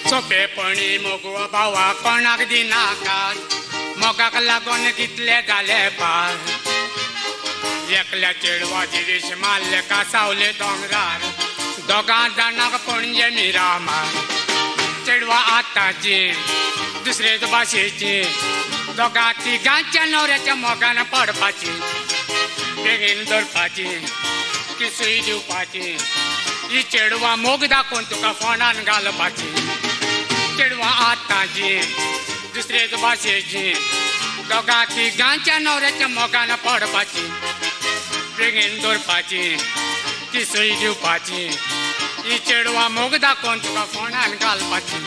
Speaker 12: सोपेपणी मोगो भावा कोणाक दिनाकात मोगाक लागून कितले जाले पार एकल्या चेडवाची विश मारले कासावले दोंगरार दोगां जाणांक पणजे मिरामार चेडवा आतांची दुसरेच भाशेची दोगां तिगांच्या न्हवऱ्याच्या मोगान पडपाची बेगीन धरपाची किसूय दिवपाची ही चेडवा मोग दाखोवन तुका फोंडान घालपाची चेडवा आतांची दुसरेच भाशेची दोगां तिगांच्या न्हवऱ्याच्या मोगान पडपाची बेगीन धरपाची किसूय दिवपाची ही चेडवा मोग दाखोवन तुका फोंडान घालपाची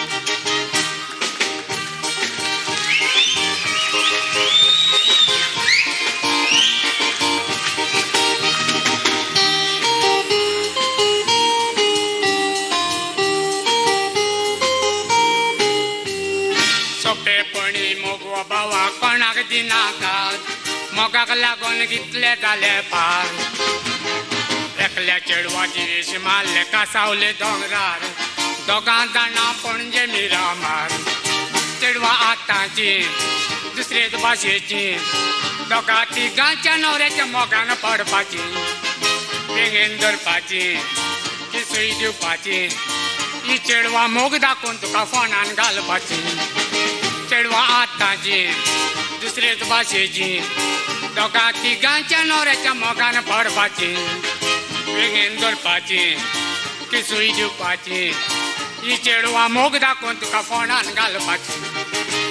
Speaker 12: सोपेपणी मोगवा बावा कोणाक दिनाकात मोगाक लागून कितले जाले पार एकल्या चेडवाची वेश मारले कासावले दोंगरार दोगां जाणां पणजे मिरामार चेडवा आतांची दुसरेच भाशेची दोगां तिगांच्या न्हवऱ्याच्या मोगान पडपाची बेगीन धरपाची किसूय दिवपाची ही चेडवा मोग दाखोवन तुका फोंडान घालपाची चेडवा आतांची दुसरेच भाशेची दोगां तिगांच्या न्हवऱ्याच्या मोगान पडपाची बेगीन धरपाची किसूय दिवपाची ही चेडवा मोग दाखोवन तुका फोंडान घालपाची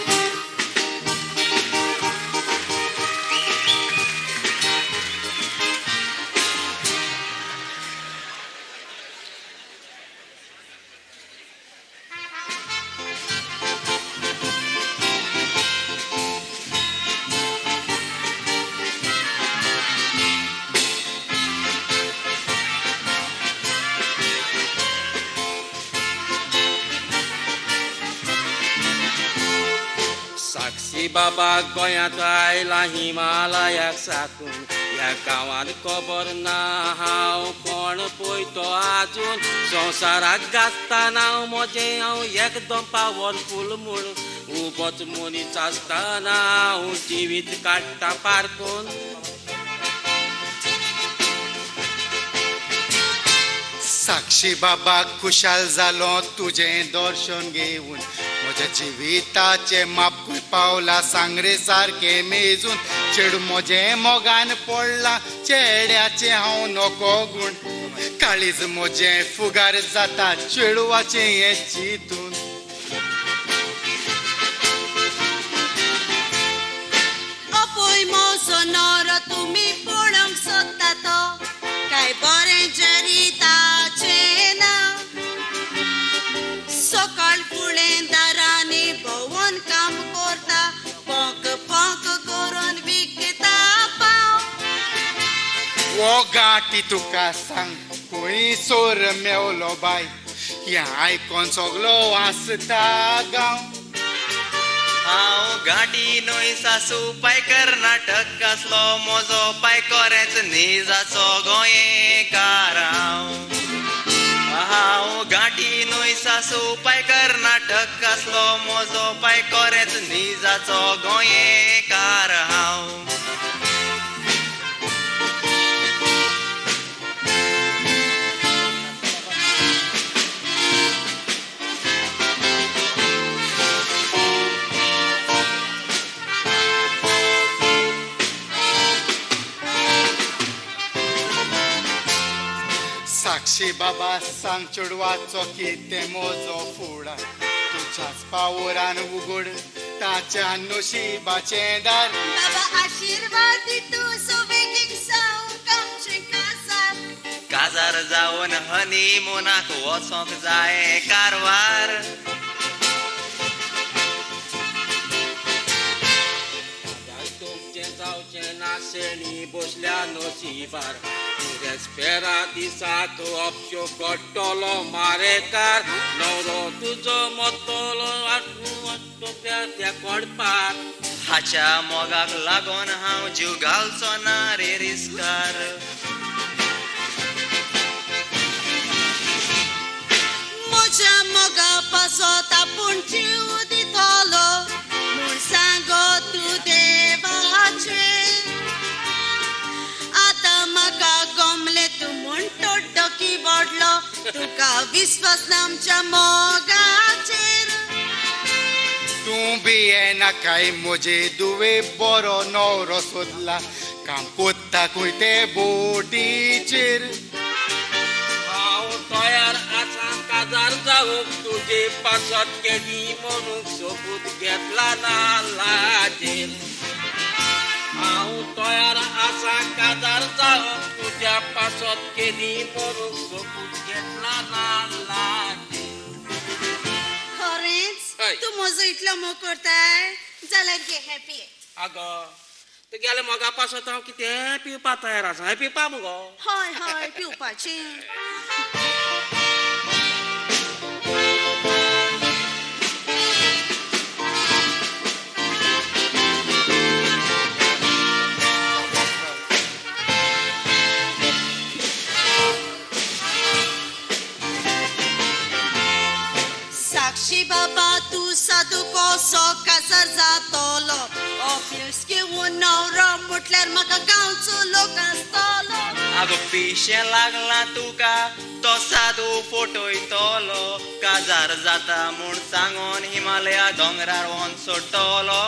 Speaker 7: साक्षी बाबा गोंयांत आयला हिमालयाक साकून ह्या गांवांत खबर ना हांव कोण पळयतो आजून संवसाराक गासतना म्हजें हांव एकदम पावरफूल म्हूण उबोच मनीस आसतना हांव जिवीत काडटा पारकून
Speaker 6: साक्षी बाबा खुशाल जालो तुझें दर्शन घेवन म्हज्या जिविताचे मापकूय पावला सांगरे सारके मेजून चेडू म्हजें मोगान पडला चेड्याचे हांव नको गूण काळीज म्हजें फुगार जाता चेडवाचें हें चिंतून
Speaker 4: अपोय मोसो नोरो तुमी पळोवंक सोदता तो काय बरें जरिताचें ना सकाळ फुडें दारांनी भोंवून काम करता पोंक पोंक करून विकता पाव
Speaker 6: वो गाठी तुका सांग खंय सोर मेवलो बाय हें आयकोन सगलो वाचता गांव
Speaker 3: हांव घाटी न्हय सासू पाय कर्नाटक आसलो म्हजो पाय कोरेच निजाचो गोंयकार हांव घाटी न्हय सासू पाय कर्नाटक आसलो म्हजो पाय कोरेच निजाचो गोंयकार हांव
Speaker 6: साक्षी बाबा सांग चेडवाचो कितें म्हजो फुडा तुज्याच पावरान उगड ताच्या नशिबाचें दार
Speaker 4: बाबा आशीर्वाद दी तूं सोबेगीक जावंक आमचें
Speaker 3: काजार जावन हनीमुनाक वचोंक जाय कारवार
Speaker 7: तुमचें जावचें नाशेणी बसल्या नशिबार रेस्पेरा दिसाक अपशो घडटलो मारेकार नवरो तुजो मोतलो त्या कोडपार
Speaker 3: हाच्या मोगाक लागून हांव जीव घालचो ना रे रिस्कार
Speaker 4: म्हज्या मोगा पासत आपूण जीव दितलो म्हूण सांगो तूं देवाचें आतां म्हाका गमले तूं म्हूण तोड्डो की बोडलो तुका विस्वास ना आमच्या मोगाचेर
Speaker 6: तूं बी येना काय म्हजे दुवे बरो नवरो सोदला काम कोत्ता खंय ते बोटीचेर
Speaker 7: हांव तयार आसा काजार जावंक तुजे पासत केली म्हणून सोबूत घेतला नाल्लाचेर हांव तयार आसा काजार जावंक तुज्या पासत केली म्हणून सोबूत घेतला नाल्लाचेर
Speaker 4: खरेंच तूं म्हजो इतलो मोग करताय जाल्यार गे हॅपी
Speaker 7: आगो तुगेले मोगा पासत हांव कितें पिवपा तयार आसा हें पिवपा मुगो
Speaker 4: हय हय पिवपाचें साक्षी बाबा तूं सादू कसो काजार जातलो ऑफिस घेवन नवरो म्हटल्यार म्हाका गांवचो लोक आसतलो
Speaker 3: आगो पिशें लागला तुका तो सादू फोटोयतलो काजार जाता म्हूण सांगून हिमालया दोंगरार वोन सोडटलो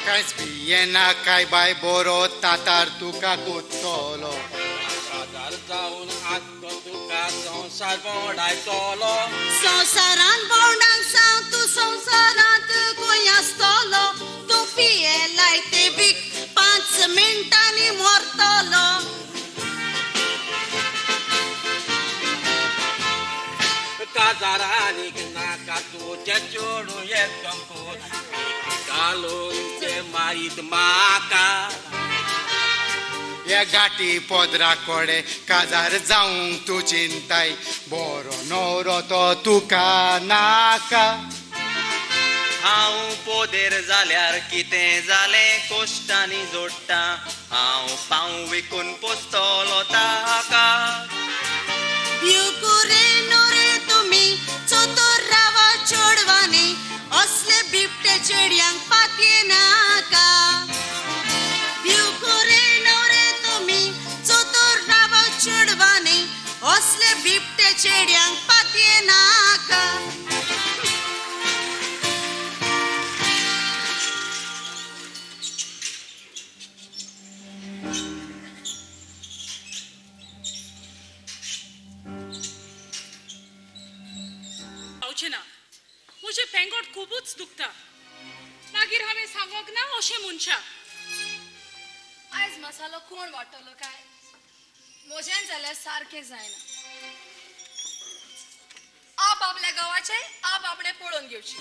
Speaker 6: कांयच येना काय बाय बरो तातार तुका कोत्तलो
Speaker 7: काजार जावन आख्खो तुका संवसार भोंवडायतलो
Speaker 4: संवसारान भोंवडांक सांग तूं संवसारांत खंय आसतलो तूं पियेलाय ते बीक 5 मिनटांनी मरतलो
Speaker 7: काजारानीक नाका तुजें चेडूं एकदम कोर घालून ते मारीत म्हाका
Speaker 6: हे गाठी पोदरा कोडे काजार जावंक तू चिंताय बरो नवरो तो तुका नाका
Speaker 3: हांव पोदेर जाल्यार कितें जालें कोश्टांनी जोडटा हांव पांव विकून पोसतलो ताका
Speaker 4: भिवकुरे नोरे तुमी चोतोर रावा चोडवानी असले बिबटे चेडयांक पातये नाका भिवकुरे नोरे तुमी चोतोर रावा चोडवानी असले बिबटे चेडयांक पातये नाका
Speaker 9: पावचे ना म्हजे पेंगोट खूबच दुखता मागीर हांवें सांगोक ना अशें मनशाक
Speaker 10: आयज मसालो कोण वांटलो काय म्हज्यान जाल्यार सारकें जायना आप आपल्या गांवाचे आप आपणे पळोवन घेवची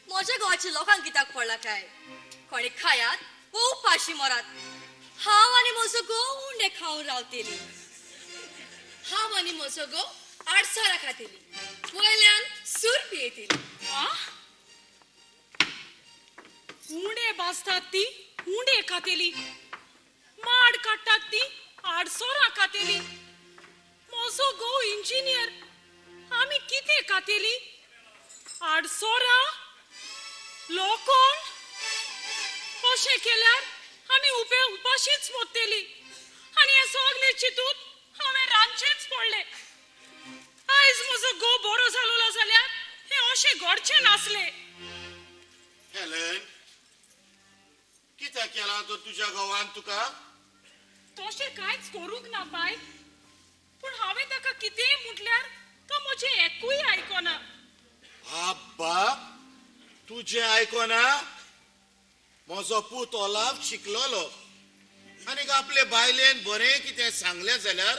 Speaker 1: म्हज्या गांवाच्या लोकांक कित्याक पडला काय कोणी खायात वो उपाशी मरात हांव आनी म्हजो घोव उंडे खावन रावतेली
Speaker 10: हांव आनी म्हजो घोव आडसरां खातेली वयल्यान सूर पियेतेली
Speaker 9: उंडे भाजतात ती उंडे खातेली माड काडटात ती आडसोरां खातेली म्हजो घोव इंजिनियर आमी कितें खातेली आडसोरां लोकोण अशें केल्यार आमी उपाशीच मरतेली आनी हे सगळे चिंतून हांवें रांदचेच पडले आयज म्हजो घोव बरो जालोलो जाल्यार हे अशें घडचें नासलें
Speaker 5: हेलन कित्याक केला तो तुज्या घोवान तुका
Speaker 9: तशें कांयच करूंक ना बाय पूण हांवें ताका कितेंय म्हटल्यार तो म्हजें एकूय आयकना
Speaker 5: आब्बा तुजें आयकोना म्हजो पूत ओलाफ शिकलोलो आनीक आपले बायलेन बरें कितें सांगलें जाल्यार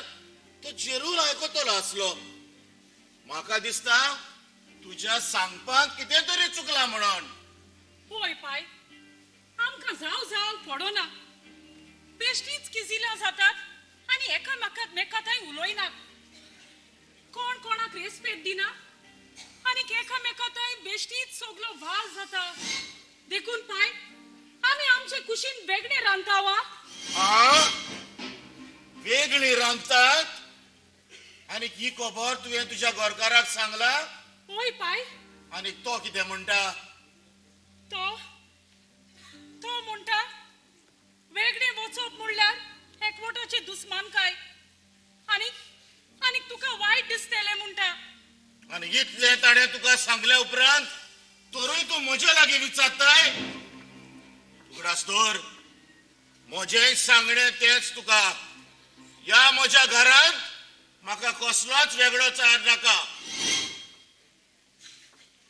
Speaker 5: तो जरूर आयकतलो आसलो म्हाका दिसता तुज्या सांगपाक कितें तरी चुकला म्हणून
Speaker 9: पळय पाय आमकां जाव जावंक पडना बेश्टीच किजिलां जातात आनी एकामेकांताय उलोयनात कोण कोणाक रेस्पेद दिना आनी एकामेकांताय बेश्टीच सगलो वाज जाता देखून पाय आमी आमचे कुशीन वेगळे रांदता वा
Speaker 5: वेगळी रांदतात आनी ही खबर तुवें तुज्या घरकाराक सांगला
Speaker 9: पळय पाय
Speaker 5: आनी तो कितें म्हणटा
Speaker 9: तो म्हणटा वेगळे वचप म्हणल्यार एकवटाची दुस्मानकाय आनी तुका वायट दिसतलें म्हणटा
Speaker 5: आनी इतलें ताणें तुका सांगल्या उपरांत तरूय तूं म्हजे लागीं विचारताय उगडास दवर म्हजें सांगणें तेंच तुका ह्या म्हज्या घरांत म्हाका कसलोच वेगळो चार नाका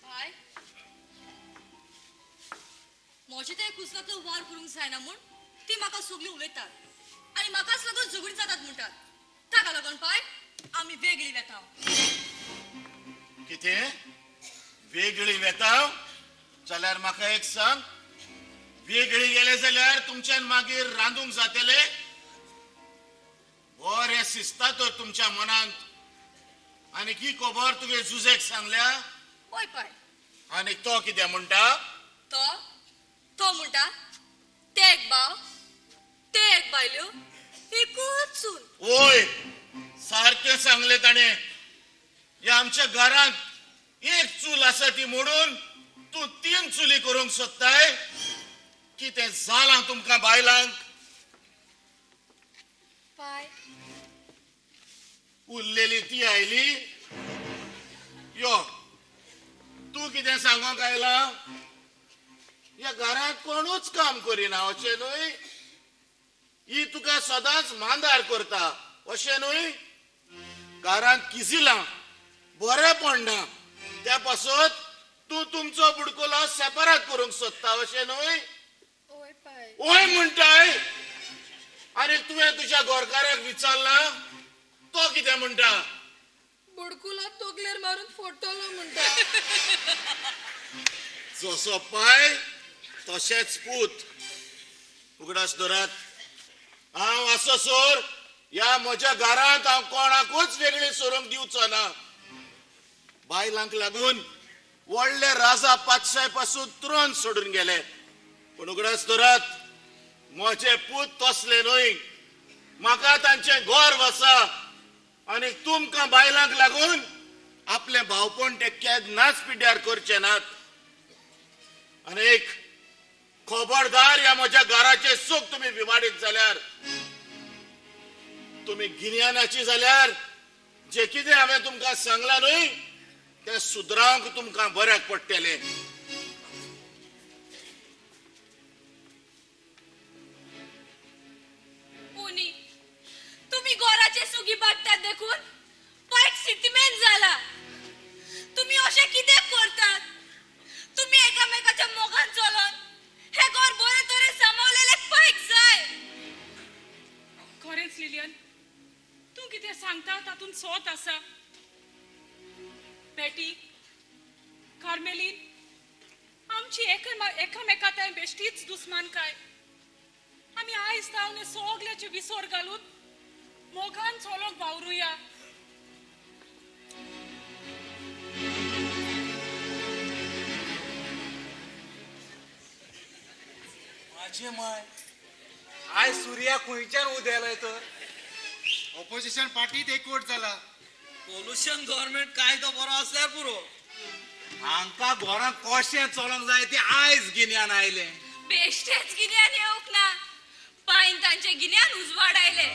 Speaker 1: बाय म्हजे ते कुसलातलो वार करूंक जायना म्हूण ती म्हाका सगळी उलयतात आनी म्हाकाच लागून झगडी जातात म्हणटात ताका लागून पाय आमी वेगळी वेता
Speaker 5: कितें वेगळी वेताव जाल्यार म्हाका एक सांग वेगळी गेले जाल्यार तुमच्यान मागीर रांदूंक जातले बरें शिस्ता तर तुमच्या मनांत आनी ही खबर तुवें जुजेक सांगल्या
Speaker 1: वय पाय
Speaker 5: आनी तो कितें म्हणटा
Speaker 1: तो म्हणटा ते एक बाव ते एक बायल्यो एकूच सून
Speaker 5: ओय सारकें सांगलें ताणें ह्या आमच्या घरांत एक चूल आसा ती मोडून तूं 3 चुली करूंक सोदताय कितें जालां तुमकां बायलांक
Speaker 10: पाय
Speaker 5: उरलेली ती आयली यो तूं कितें सांगोंक आयला ह्या घरांत कोणूच काम करिना अशें न्हय ही तुका सदांच मांदार करता अशें न्हय घरांत किजिलां बरें पडना त्या पासत तूं तुमचो बुडकुलो सेपरेट करूंक सोदता अशें न्हय
Speaker 10: ओय पाय
Speaker 5: ओय म्हणटाय आनी तुवें तुज्या घरकाराक विचारला तो कितें म्हणटा
Speaker 10: बुडकुलात तोगलेर मारून फोडटलो म्हणटा
Speaker 5: जसो पाय तशेंच पूत उगडास दरात हांव असो सोर ह्या म्हज्या घरांत हांव कोणाकूच वेगळी सोडूंक दिवचो ना. बायलांक लागून व्हडले राजा पातशाय पासून त्रोन सोडून गेले, पूण उगडास दरात म्हजे पूत तसले न्हय. म्हाका तांचे घर वसा आनी तुमकां बायलांक लागून आपले भावपण ते केन्नाच पिड्ड्यार करचे नात. आनी एक खबरदार ह्या म्हज्या घराचे सूख तुम्ही विवाडीत जाल्यार, तुम्ही गिन्यानाची जाल्यार जे कितें हांवें तुमकां सांगलां न्हय तें सुदरावंक तुमकां बऱ्याक पडटलें.
Speaker 10: पोनी तुम्ही गोराचे सुगी बागतात देखून पायक सिटीमेंट झाला. तुम्ही असे कितें करतात? तुम्ही एकामेकाच्या मोगान चलोन हे घर बरे तरे सांभाळलेले पायक जाय.
Speaker 9: खरेंच लिलियन तू कितें सांगता तातूंत सोत आसा. बेटी कार्मेलीन आमची एकामेकाताय बेश्टीच दुस्मान काय. आमी आयज तावने सोगल्याचे विसर घालून मोगान चलोंक वावरुया.
Speaker 8: माझे माय आयज सूर्या खंयच्यान उदेलाय तर
Speaker 6: ऑपोजिशन पार्टीत एकवट जाला.
Speaker 7: पोल्युशन गव्हर्नमेंट कायदो बरो असल्यार पुरो.
Speaker 8: हांकां घरांत कशें चलोंक जाय तें आयज गिन्यान आयलें.
Speaker 10: बेश्टेच गिन्यान येवंक ना, पायन तांचे गिन्यान उजवाड आयले.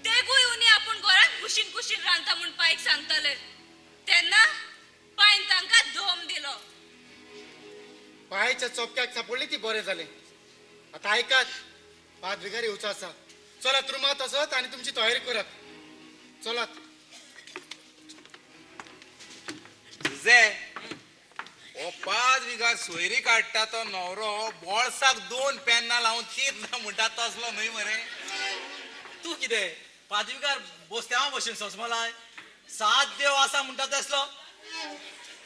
Speaker 10: तेगूय उनी आपण घरात कुशीन कुशीन रांदता म्हूण पायक सांगताले तेन्ना पायन तांकां धोम दिलो.
Speaker 6: पायच्या चोपक्याक सापडली ती बरें जालें. आता ऐकात, पाच बिगार येवचो आसा. चलात रुमात असत आणि तुमची तयारी करात. चलात.
Speaker 8: तुझे हो 5 बिघा सोयरी काडटा तो नवरो बोळसाक 2 पेन्नां लावून तीच म्हणटा तसलो न्हय मरे.
Speaker 7: तू कितें पादवीकार बोस्त्यावा भशेन ससमलाय 7 देव आसा म्हणटा तसलो.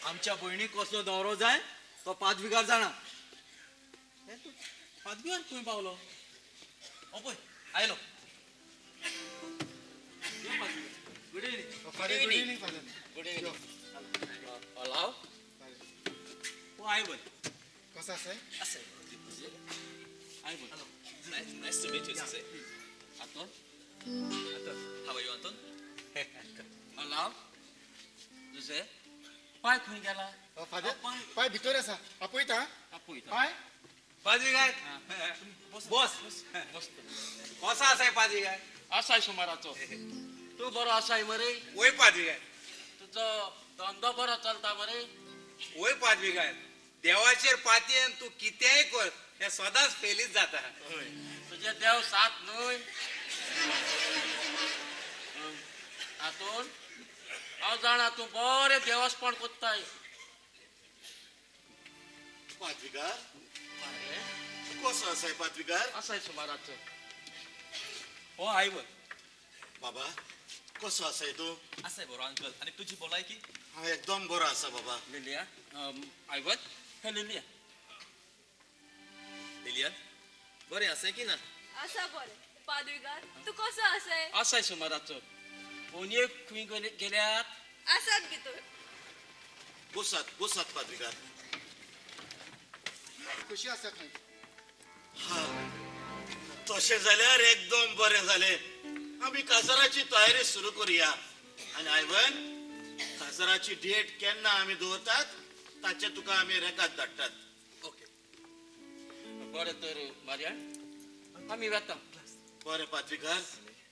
Speaker 7: आमच्या भयणीक कसलो नवरो जाय तो पादवीकार जाणा. पादवीकार खंय पावलो? पळय आयलो. Good evening. Good evening. लाव आय बोल.
Speaker 6: कसं असेल?
Speaker 7: आय बोल. Nice to meet you sir. Anton? How are you, Anton? Allow? Jose? पाय खंय गेला?
Speaker 6: फादर पाय भितर आसा. आपयता.
Speaker 7: आपयता.
Speaker 6: पाय
Speaker 8: पादवीगाय बस बस कसो आसाय पादवीगाय?
Speaker 7: आसाय सुमाराचो. तू बरो आसाय मरे?
Speaker 8: वय पादवीगाय
Speaker 7: तुजो धंदो बरो चलता मरे?
Speaker 8: वय पादवीगाय देवाचेर पातयेन तू कितेंय कर हें सदांच फेलीच जाता.
Speaker 7: तुजे देव साथ न्हय. हातून हांव जाणा तूं बरें देवस्पण कोत्ताय.
Speaker 5: पादवीगार कसो आसाय पादवीगार?
Speaker 7: आसाय सुमाराचो. हो आयवर.
Speaker 5: बाबा कसो आसाय तू?
Speaker 7: आसाय बरो अंकल. आनी तुजी भलायकी?
Speaker 5: हांव एकदम बरो आसा बाबा.
Speaker 7: लिलिया आयवर. हे लिलिया. लिलिया बरें आसाय की ना?
Speaker 10: असा बरें. पादवीकार तू कसो आसाय?
Speaker 7: आसाय सुमाराचो. कोणये खंय गेल्यात?
Speaker 10: आसात भितर.
Speaker 5: बसात बसात पादवीगार.
Speaker 6: कशी आसा खंय?
Speaker 5: हा तशें जाल्यार एकदम बरें जालें. आमी काजाराची तयारी सुरू करुया. आनी आयवन काजाराची डेट केन्ना आमी दवरतात ताचे तुका आमी रेकाद धाडटात.
Speaker 7: ओके बरें तर मारिया आमी वेता.
Speaker 5: बरें पादवीगार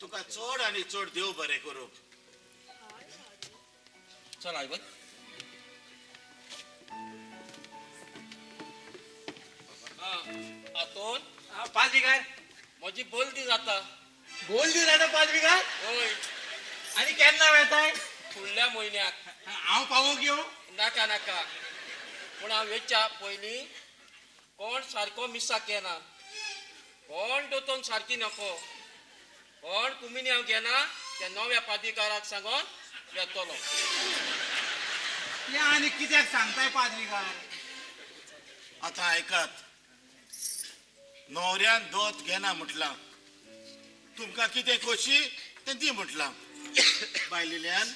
Speaker 5: तुका चड आनी चड देव बरें करूं.
Speaker 7: चल आयवन. आतोन
Speaker 8: पादवीगाय
Speaker 7: म्हजी बोलती जाता.
Speaker 8: बोलली जाता पादवीगाय?
Speaker 7: होय.
Speaker 8: आनी केन्ना वेताय?
Speaker 7: फुडल्या म्हयन्याक.
Speaker 8: हांव पावोंक येवं?
Speaker 7: नाका नाका. पूण हांव वेच्या पयलीं कोण सारको मिसाक घेना, कोण दोतोन सारकी नको, कोण कुमिनी हांव घेना त्या नव्या पादवीकाराक सांगून येतलो.
Speaker 8: हे आनी कित्याक सांगताय पादवीगाय?
Speaker 5: आतां आयकात. न्हवऱ्यान दोत घेना म्हटलां तुमकां कितें खोशी तें दी म्हटलां बायलिल्यान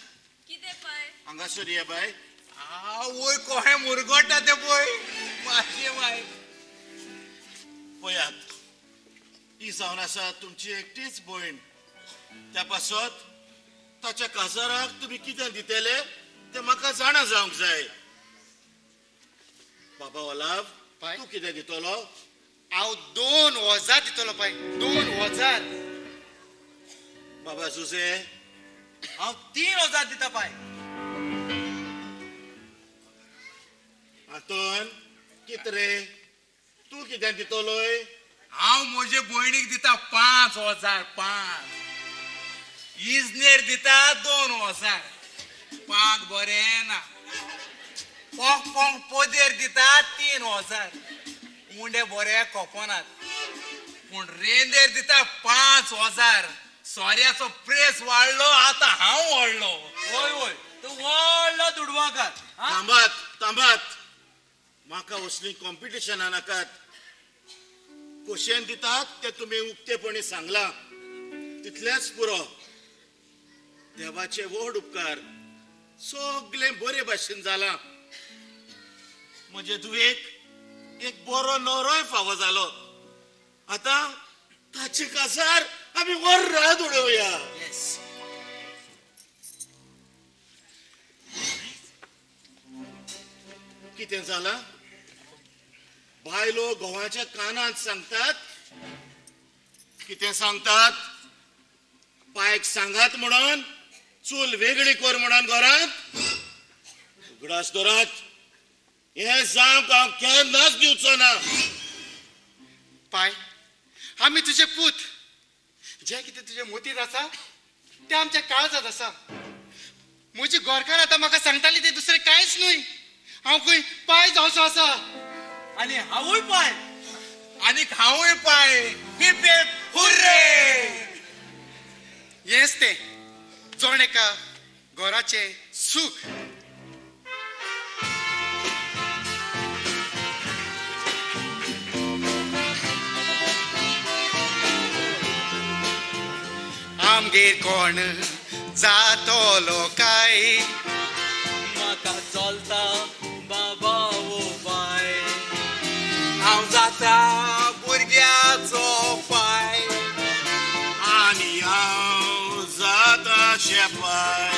Speaker 1: कितें पाय
Speaker 5: हांगासर ये बाय
Speaker 8: वय कोहे मुरगोटा ते पळय माझे माय
Speaker 5: पळयात ही जावन आसा तुमची एकटीच भयण त्या पासत ताच्या काजाराक तुमी कितें दितेले ते म्हाका जाणा जावंक जाय बाबा ओलाव
Speaker 6: पाय.
Speaker 5: तूं कितें दितलो
Speaker 6: हांव 2 वजार दितलो पाय 2 वजार
Speaker 5: बाबा जुजे
Speaker 7: हांव 3,000 दिता पाय
Speaker 5: आतोन कित रे तूं कितें दितलोय
Speaker 8: हांव म्हजे भयणीक दिता 5,000 5 इजनेर दिता 2,000 पांक बरें ना पोंक पोदेर दिता 3,000 उंडे बरे कोकोनात पूण रेंदेर दिता 5,000 सोऱ्याचो प्रेस वाडलो आतां हांव वाडलो
Speaker 7: वय वय तो व्हडलो दुडवाकार
Speaker 5: थांबात थांबात म्हाका असली कॉम्पिटिशनां नाकात कोशेन दितात ते तुमी उक्तेपणी सांगला तितलेंच पुरो देवाचे व्हड उपकार सगळे बरे भाशेन जाला म्हजे दुयेक एक बरो नवरोय फावो जालो आतां ताचे काजार आमी वर रात उडोवया कितें जाला बायलो घोवाच्या कानांत सांगतात कितें सांगतात पायक सांगात म्हणून चूल वेगळी कर म्हणून घरांत उगडास दरात हे जावंक हांव केन्नाच दिवचो ना
Speaker 6: पाय आमी तुजे पूत जे कितें तुजे मोतीत आसा ते आमच्या काळजात आसा म्हजी गोरकार आतां म्हाका सांगताली ते दुसरें कांयच न्हय हांव खंय पाय जावचो आसा
Speaker 7: आनी हांवूय पाय
Speaker 8: आनी हांवूय पाय हिपे हुर्रे
Speaker 6: हेच ते जोण एका घराचे सूख आमगेर कोण जातोलो काय
Speaker 7: म्हाका चलता बाबा ओ बाय
Speaker 8: हांव जाता भुरग्याचो पाय
Speaker 5: आनी हांव जाता शेपाय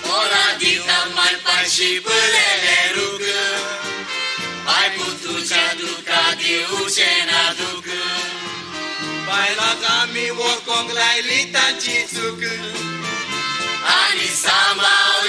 Speaker 4: पोरा दिता मानपाशी बलेले रूग बायपुतूच्या दुका दिवचे ना दूग
Speaker 8: बायलाक आमी वळखोंक लायली तांची चूक
Speaker 4: आनी सांबाळ